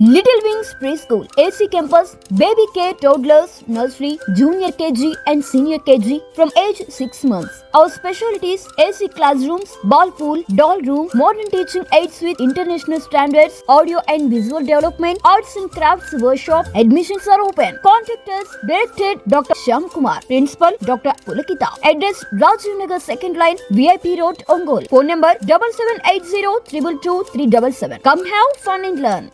Little Wings Preschool, AC Campus, Baby Care, Toddlers, Nursery, Junior KG and Senior KG from age 6 months. Our specialties: AC classrooms, ball pool, doll room, modern teaching aids with international standards, audio and visual development, arts and crafts workshop. Admissions are open. Contact us. Directed Dr. Shyam Kumar. Principal Dr. Pulakita. Address: Rajiv Nagar 2nd line, VIP Road, Ongole. Phone number 7780 222 377. Come have fun and learn.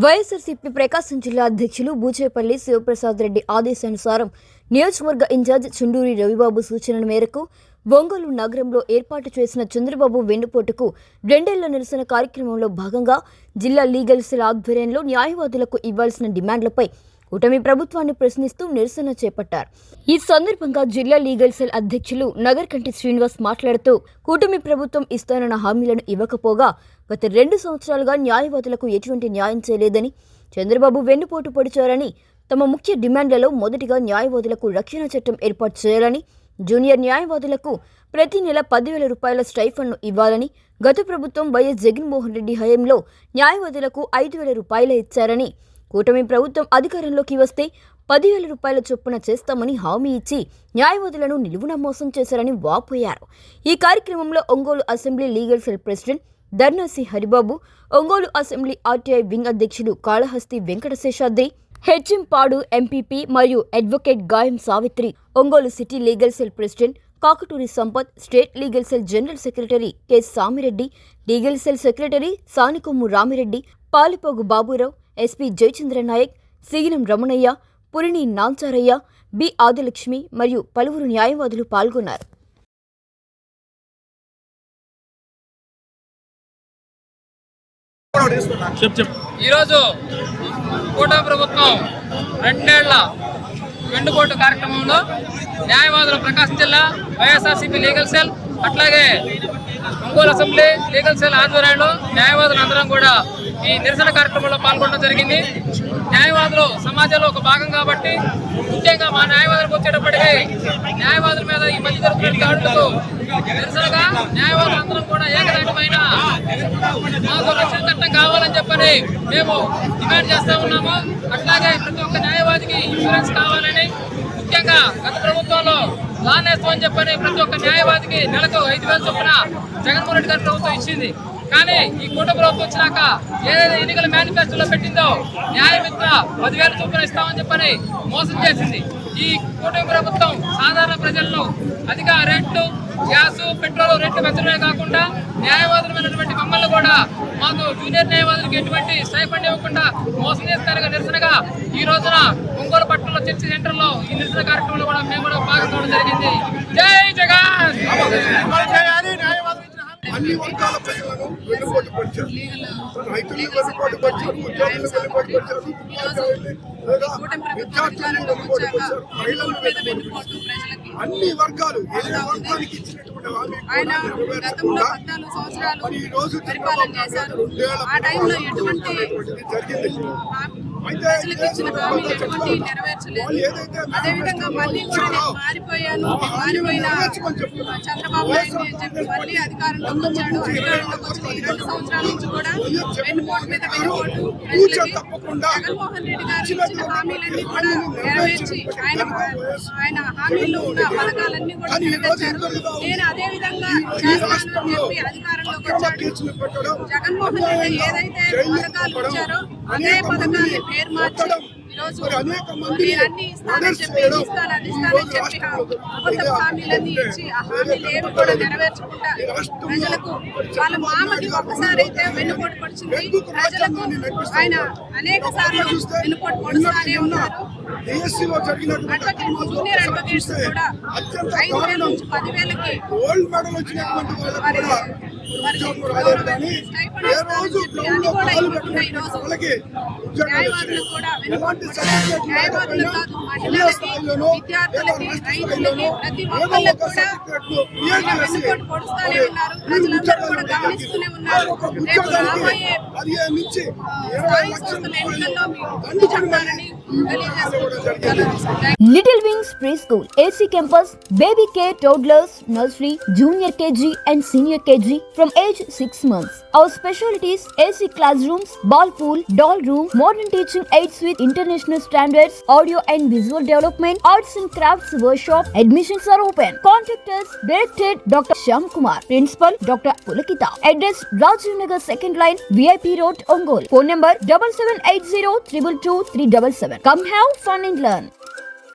YSRCP ప్రకాశం జిల్లా అధ్యక్షులు బూచేపల్లి శివప్రసాద్ రెడ్డి ఆదేశానుసారం నియోజకవర్గ incharge Chunduri Ravibabu సూచనల మేరకు ఒంగోలు నగరంలో ఏర్పాటు చేసిన చంద్రబాబు వెన్నుపోటుకు 2 ఏళ్ల నిరసన కార్యక్రమంలో భాగంగా జిల్లా లీగల్ సెల్ ఆధ్వర్యంలో న్యాయవాదులకు ఇవ్వాల్సిన డిమాండ్లపై కూటమి ప్రభుత్వాన్ని ప్రశ్నిస్తూ నిరసన చేపట్టారు. ఈ సందర్భంగా జిల్లా లీగల్ సెల్ అధ్యక్షులు నగర్కంటి శ్రీనివాస్ మాట్లాడుతూ కూటమి ప్రభుత్వం ఇస్తానన్న హామీలను ఇవ్వకపోగా గత 2 సంవత్సరాలుగా న్యాయవాదులకు ఎటువంటి న్యాయం చేయలేదని, చంద్రబాబు వెన్నుపోటు పొడిచారని, తమ ముఖ్య డిమాండ్లలో మొదటిగా న్యాయవాదులకు రక్షణ చట్టం ఏర్పాటు చేయాలని, జూనియర్ న్యాయవాదులకు ప్రతి నెల 10,000 రూపాయల స్టైఫండ్ను ఇవ్వాలని, గత ప్రభుత్వం వైఎస్ జగన్మోహన్ రెడ్డి హయాంలో న్యాయవాదులకు 5,000 రూపాయలు ఇచ్చారని, కూటమి ప్రభుత్వం అధికారంలోకి వస్తే 10,000 రూపాయల చొప్పున చేస్తామని హామీ ఇచ్చి న్యాయవాదులను నిలువున మోసం చేశారని వాపోయారు. ఈ కార్యక్రమంలో Ongole assembly legal cell president Dharnasi Haribabu, Ongole assembly RTI wing అధ్యక్షుడు కాళహస్తి వెంకటశేషాద్రి, హెచ్ఎం పాడు ఎంపీపీ మరియు advocate Gayam Savitri, Ongole city legal cell president Kakaturi Sampath, state legal cell general secretary K Samireddy, legal cell secretary Sanikommu Ramireddy, Palipogu Baburao, SP Jayachandra Nayak, Siginam Ramanaiah, Purini Nancharaiah, B Adilakshmi మరియు పలువురు న్యాయవాదులు పాల్గొన్నారు. ఈరోజు కూటమి ప్రభుత్వం 2 ఏళ్ల వెన్నుపోటు కార్యక్రమంలో న్యాయవాదుల ప్రకాశం జిల్లా వైఎస్ఆర్సీపీ లీగల్ సెల్ అట్లాగే ఒంగోలు అసెంబ్లీ లీగల్ సెల్ ఆధ్వర్యంలో న్యాయవాదులు అందరం కూడా ఈ నిరసన కార్యక్రమంలో పాల్గొనడం జరిగింది. న్యాయవాదులు సమాజంలో ఒక భాగం కాబట్టి ముఖ్యంగా మా న్యాయవాదులకు వచ్చేటప్పటికీ న్యాయవాదుల మీద ఈ మధ్య జరుగుతున్న దాడులకు నిరసనగా న్యాయవాదులు అందరం కూడా ఏకదాటిపైన మాకు రక్షణ చట్టం కావాలని చెప్పని మేము డిమాండ్ చేస్తా ఉన్నాము. అట్లాగే ప్రతి ఒక్క న్యాయవాదికి ఇన్సూరెన్స్ కావాలని, ముఖ్యంగా గత ప్రభుత్వంలో లానేస్తాం అని చెప్పని ప్రతి ఒక్క న్యాయవాదికి నెలకు 5,000 చొప్పున జగన్మోహన్ రెడ్డి గారి ప్రభుత్వం ఇచ్చింది. కానీ ఈ కూటమి ప్రభుత్వం వచ్చినాక ఏదైతే ఎన్నికల మేనిఫెస్టోలో పెట్టిందో న్యాయమిత్ర 10,000 చొప్పున ఇస్తామని చెప్పని మోసం చేసింది. ఈ కూటమి ప్రభుత్వం సాధారణ ప్రజలను అధిక రేట్లు, గ్యాస్, పెట్రోల్ రేట్లు పెంచడమే కాకుండా న్యాయవాదులమైనటువంటి మమ్మల్ని కూడా మాకు జూనియర్ న్యాయవాదులకు ఎటువంటి స్టైఫండ్ ఇవ్వకుండా మోసం చేస్తారుగా నిరసనగా ఈ రోజున ఒంగోలు పట్టణంలో చర్చి సెంటర్లో ఈ నిరసన కార్యక్రమంలో కూడా మేము కూడా పాల్గొనడం జరిగింది. జై జగన్. అన్ని వర్గాల ప్రజలను వెన్నుపోటు పరిచారు, రైతులు వెన్నుపోటు పరిచారు, ఉద్యోగులు వెన్నుపోటు పరిచారు, విద్యార్థులను వెన్నుపోటు పరిచారు, మహిళలను వెన్నుపోటు పరిచారు. అన్ని వర్గాలు ఏ వర్గానికి ఇచ్చినటువంటి ఆయన గతంలో 14 సంవత్సరాలు పరిపాలన చేశారు. ఆ టైంలో ఎటువంటి ప్రజలకు ఇచ్చిన హామీలు ఎటువంటి నెరవేర్చలేదు. అదేవిధంగా మళ్ళీ కూడా నేను మారిపోయిన చంద్రబాబు నాయుడు అని చెప్పి మళ్ళీ అధికారంలోకి వచ్చాడు. అధికారంలోకి వచ్చిన ఈ 2 సంవత్సరాల నుంచి కూడా వెన్నుపోటు మీద వెన్నుపోటు ప్రజలకి జగన్మోహన్ రెడ్డి గారు ఇచ్చిన హామీలన్నీ కూడా నెరవేర్చి ఆయన హామీల్లో ఉన్న పథకాలన్నీ కూడా నెరవేర్చారు. నేను అదే విధంగా చేస్తానని చెప్పి అధికారంలోకి వచ్చాడు. జగన్మోహన్ రెడ్డి ఏదైతే పథకాలు ఇచ్చారో అదే పథకాన్ని పేరు మార్చి ఈరోజు మీరు అన్ని ఇస్తానని చెప్పి ఇస్తానని చెప్పి అబద్ధ హామీలన్నీ ఇచ్చి ఆ హామీలు ఏమి కూడా నెరవేర్చకుండా ప్రజలకు వాళ్ళ మామకి ఒక్కసారి అయితే వెన్నుపోటు పొడిచింది. ప్రజలకు ఆయన అనేక సార్లు వెన్నుపోటు పొడుస్తానే ఉన్నారు. జూనియర్ అడ్వకేట్స్ కూడా 5,000 నుంచి 10,000కి న్యాయవాదులకు కూడా న్యాయవాదులు కాదు, మహిళలకి, విద్యార్థులకి, రైతులకి, ప్రతి ఒక్కళ్ళకి కూడా వెన్నుపోటు పొడుస్తూనే ఉన్నారు. ప్రజలందరూ కూడా గమనిస్తూనే ఉన్నారు. రేపు రాబోయే 15 నుంచి 20 స్థానిక లక్షల సంస్థల రూపాయలు ఎన్నికల్లో మీరు దండు చెప్తారని తెలియజేస్తున్నాను. Little Wings Preschool, AC Campus, Baby Care, Toddlers, Nursery, Junior KG and Senior KG from age 6 months. Our specialties: AC classrooms, ball pool, doll room, modern teaching aids with international standards, audio and visual development, arts and crafts workshop. Admissions are open. Contact us. Directed Dr. Shyam Kumar. Principal Dr. Pulakita. Address: Rajiv Nagar 2nd line, VIP Road, Ongole. Phone number 7780 222 377. Come have fun and learn.